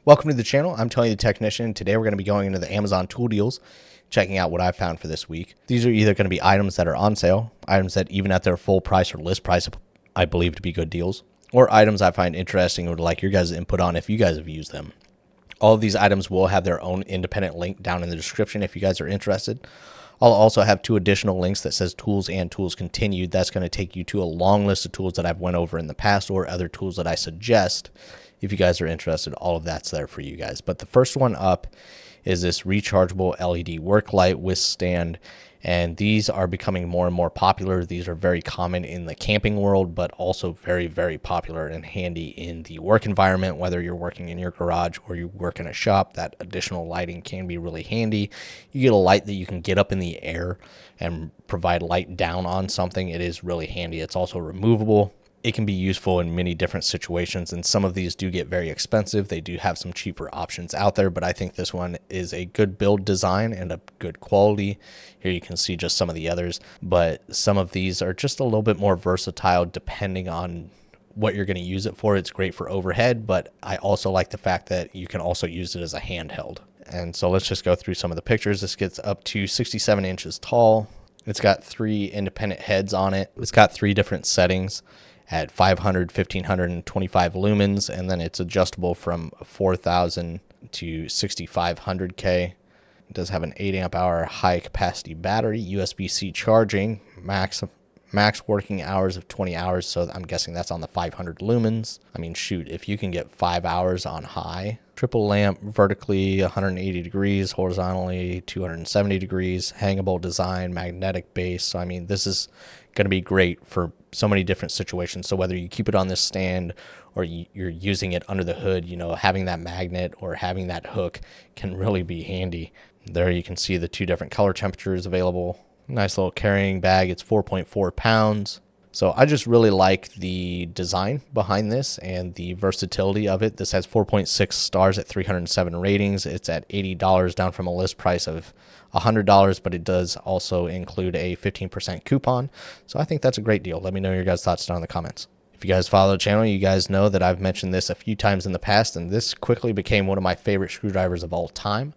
Welcome to the channel. I'm Tony the Technician. Today we're going to be going into the Amazon tool deals, checking out what I found for this week. These are either going to be items that are on sale, items that even at their full price or list price I believe to be good deals, or items I find interesting or would like your guys' input on if you guys have used them. All of these items will have their own independent link down in the description if you guys are interested. I'll also have two additional links that says tools and tools continued. That's going to take you to a long list of tools that I've went over in the past or other tools that I suggest. If you guys are interested, all of that's there for you guys. But the first one up is this rechargeable LED work light with stand. And these are becoming more and more popular. These are very common in the camping world, but also very, very popular and handy in the work environment. Whether you're working in your garage or you work in a shop, that additional lighting can be really handy. You get a light that you can get up in the air and provide light down on something. It is really handy. It's also removable. It can be useful in many different situations, and some of these do get very expensive. They do have some cheaper options out there, but I think this one is a good build design and a good quality. Here you can see just some of the others, but some of these are just a little bit more versatile depending on what you're going to use it for. It's great for overhead, but I also like the fact that you can also use it as a handheld. And so let's just go through some of the pictures. This gets up to 67 inches tall. It's got 3 independent heads on it. It's got 3 different settings at 500, 1500, and 25 lumens, and then it's adjustable from 4000 to 6500K. It does have an 8 amp hour high capacity battery, USB-C charging, max working hours of 20 hours, so I'm guessing that's on the 500 lumens. I mean, shoot, if you can get 5 hours on high, triple lamp vertically 180 degrees, horizontally 270 degrees, hangable design, magnetic base. So I mean, this is going to be great for so many different situations. So whether you keep it on this stand or you're using it under the hood, you know, having that magnet or having that hook can really be handy. There you can see the 2 different color temperatures available. Nice little carrying bag. It's 4.4 pounds. So I just really like the design behind this and the versatility of it. This has 4.6 stars at 307 ratings. It's at $80, down from a list price of $100, but it does also include a 15% coupon. So I think that's a great deal. Let me know your guys' thoughts down in the comments. If you guys follow the channel, you guys know that I've mentioned this a few times in the past, and this quickly became one of my favorite screwdrivers of all time.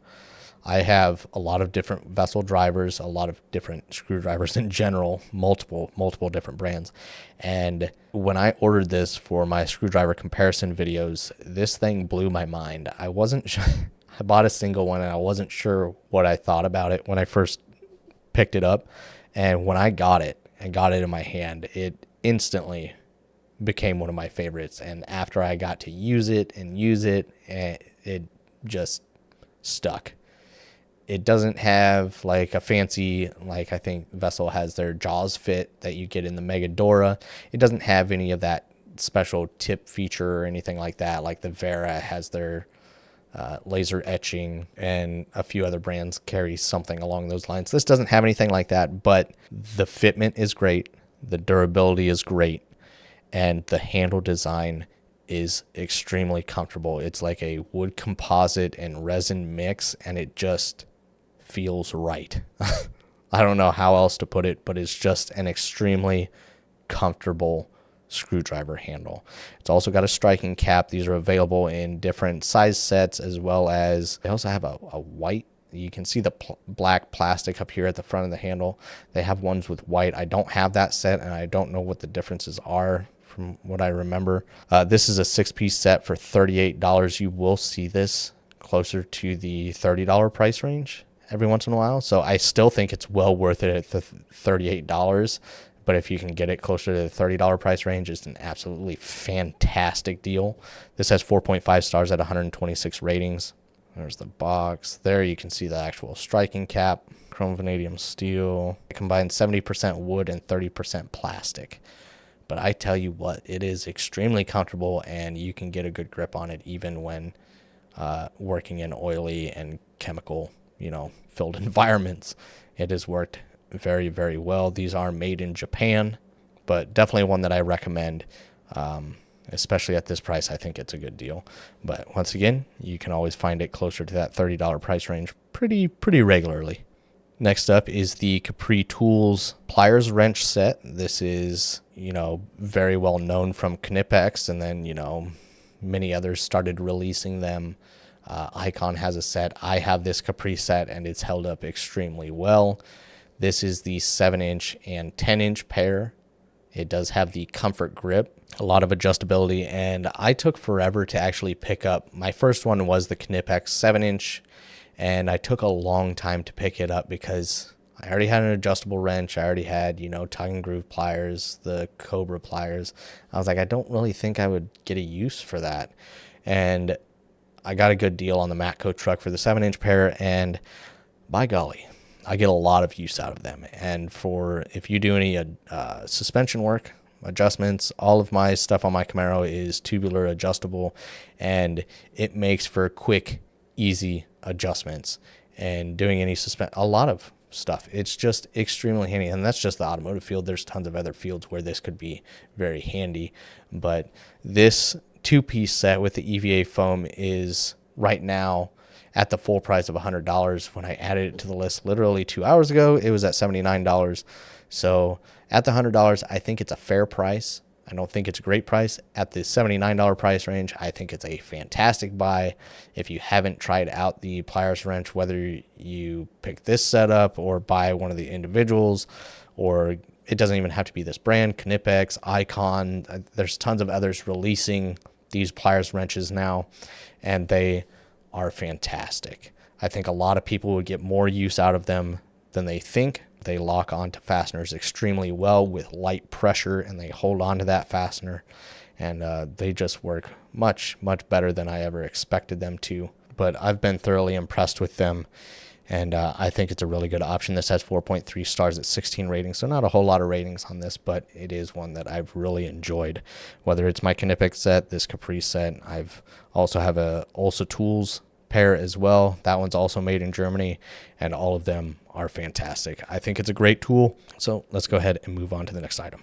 I have a lot of different vessel drivers, a lot of different screwdrivers in general, multiple different brands. And when I ordered this for my screwdriver comparison videos, this thing blew my mind. I wasn't sure. I bought a single one and I wasn't sure what I thought about it when I first picked it up. And when I got it and got it in my hand, it instantly became one of my favorites. And after I got to use it, it just stuck. It doesn't have like a fancy, like I think Vessel has their Jaws fit that you get in the Megadora. It doesn't have any of that special tip feature or anything like that. Like the Vera has their laser etching, and a few other brands carry something along those lines. This doesn't have anything like that, but the fitment is great. The durability is great. And the handle design is extremely comfortable. It's like a wood composite and resin mix, and it just feels right. I don't know how else to put it, but it's just an extremely comfortable screwdriver handle. It's also got a striking cap. These are available in different size sets, as well as they also have a white. You can see the black plastic up here at the front of the handle. They have ones with white. I don't have that set, and I don't know what the differences are from what I remember. This is a 6-piece set for $38. You will see this closer to the $30 price range every once in a while. So I still think it's well worth it at the $38. But if you can get it closer to the $30 price range, it's an absolutely fantastic deal. This has 4.5 stars at 126 ratings. There's the box. There you can see the actual striking cap, chrome vanadium steel. It combines 70% wood and 30% plastic. But I tell you what, it is extremely comfortable, and you can get a good grip on it even when working in oily and chemical, filled environments. It has worked very, very well. These are made in Japan, but definitely one that I recommend, especially at this price. I think it's a good deal. But once again, you can always find it closer to that $30 price range pretty regularly. Next up is the Capri Tools Pliers wrench set. This is, very well known from Knipex, and then, many others started releasing them. Icon has a set. I have this Capri set, and it's held up extremely well. This is the 7-inch and 10-inch pair. It does have the comfort grip, a lot of adjustability, and I took forever to actually pick up. My first one was the Knipex 7-inch, and I took a long time to pick it up because I already had an adjustable wrench. I already had, tug and groove pliers, the Cobra pliers. I was like, I don't really think I would get a use for that. And I got a good deal on the Matco truck for the 7-inch pair, and by golly, I get a lot of use out of them. And if you do any suspension work, adjustments, all of my stuff on my Camaro is tubular adjustable, and it makes for quick, easy adjustments. And doing a lot of stuff, it's just extremely handy. And that's just the automotive field. There's tons of other fields where this could be very handy, but this 2-piece set with the EVA foam is right now at the full price of $100. When I added it to the list literally 2 hours ago, it was at $79. So at the $100, I think it's a fair price. I don't think it's a great price. At the $79 price range, I think it's a fantastic buy. If you haven't tried out the Pliers wrench, whether you pick this setup or buy one of the individuals, or it doesn't even have to be this brand, Knipex, Icon, there's tons of others releasing these Pliers wrenches now, and they are fantastic. I think a lot of people would get more use out of them than they think. They lock onto fasteners extremely well with light pressure, and they hold on to that fastener, and they just work much, much better than I ever expected them to. But I've been thoroughly impressed with them, and I think it's a really good option. This has 4.3 stars at 16 ratings, so not a whole lot of ratings on this, but it is one that I've really enjoyed. Whether it's my Knipex set, this Capri set, I've also have a Ulsa Tools pair as well. That one's also made in Germany, and all of them are fantastic. I think it's a great tool. So let's go ahead and move on to the next item.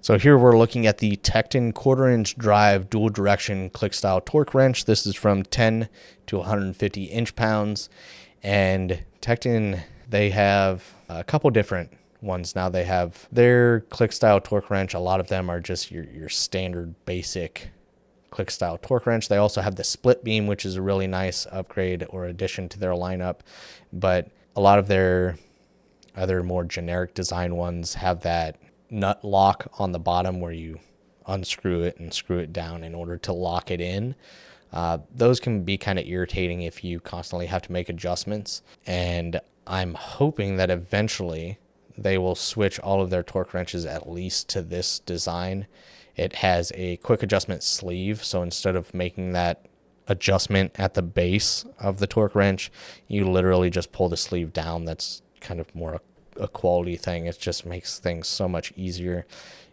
So here we're looking at the Tekton 1/4-inch drive dual direction click style torque wrench. This is from 10 to 150 inch-pounds. And Tekton, they have a couple different ones now. They have their click style torque wrench. A lot of them are just your standard basic click style torque wrench. They also have the split beam, which is a really nice upgrade or addition to their lineup. But a lot of their other more generic design ones have that nut lock on the bottom where you unscrew it and screw it down in order to lock it in. Those can be kind of irritating if you constantly have to make adjustments. And I'm hoping that eventually they will switch all of their torque wrenches at least to this design. It has a quick adjustment sleeve, so instead of making that adjustment at the base of the torque wrench, you literally just pull the sleeve down. That's kind of more a quality thing. It just makes things so much easier.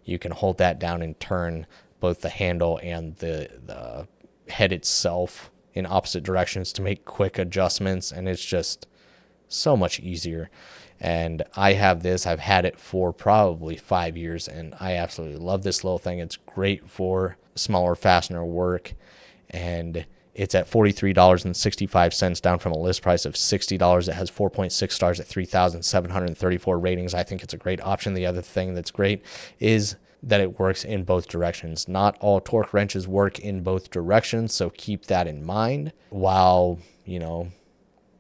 You can hold that down and turn both the handle and the head itself in opposite directions to make quick adjustments, and it's just so much easier. And I have this. I've had it for probably 5 years, and I absolutely love this little thing. It's great for smaller fastener work, and it's at $43.65, down from a list price of $60. It has 4.6 stars at 3,734 ratings. I think it's a great option. The other thing that's great is that it works in both directions. Not all torque wrenches work in both directions, so keep that in mind. While,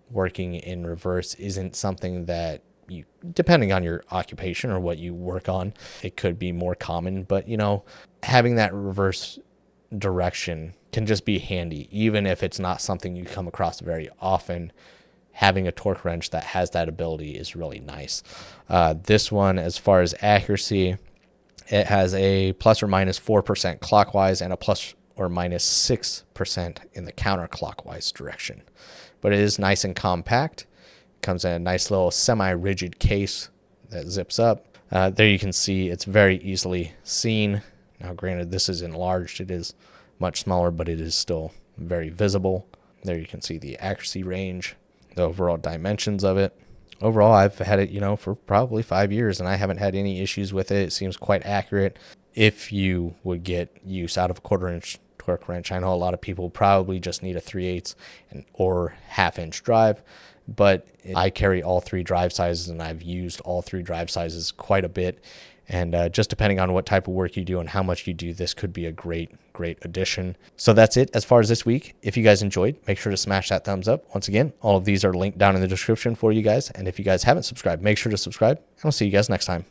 working in reverse isn't something that you, depending on your occupation or what you work on, it could be more common. But, having that reverse direction can just be handy. Even if it's not something you come across very often, having a torque wrench that has that ability is really nice. This one, as far as accuracy, it has a plus or minus 4% clockwise and a plus or minus 6% in the counterclockwise direction. But it is nice and compact. It comes in a nice little semi-rigid case that zips up. There you can see it's very easily seen. Now, granted, this is enlarged. It is much smaller, but it is still very visible. There you can see the accuracy range, the overall dimensions of it. Overall, I've had it, for probably 5 years, and I haven't had any issues with it. It seems quite accurate. If you would get use out of a 1/4-inch torque wrench, I know a lot of people probably just need a 3/8 or 1/2-inch drive, but I carry all three drive sizes, and I've used all three drive sizes quite a bit, And just depending on what type of work you do and how much you do, this could be a great addition. So that's it as far as this week. If you guys enjoyed, make sure to smash that thumbs up. Once again, all of these are linked down in the description for you guys. And if you guys haven't subscribed, make sure to subscribe, and I'll see you guys next time.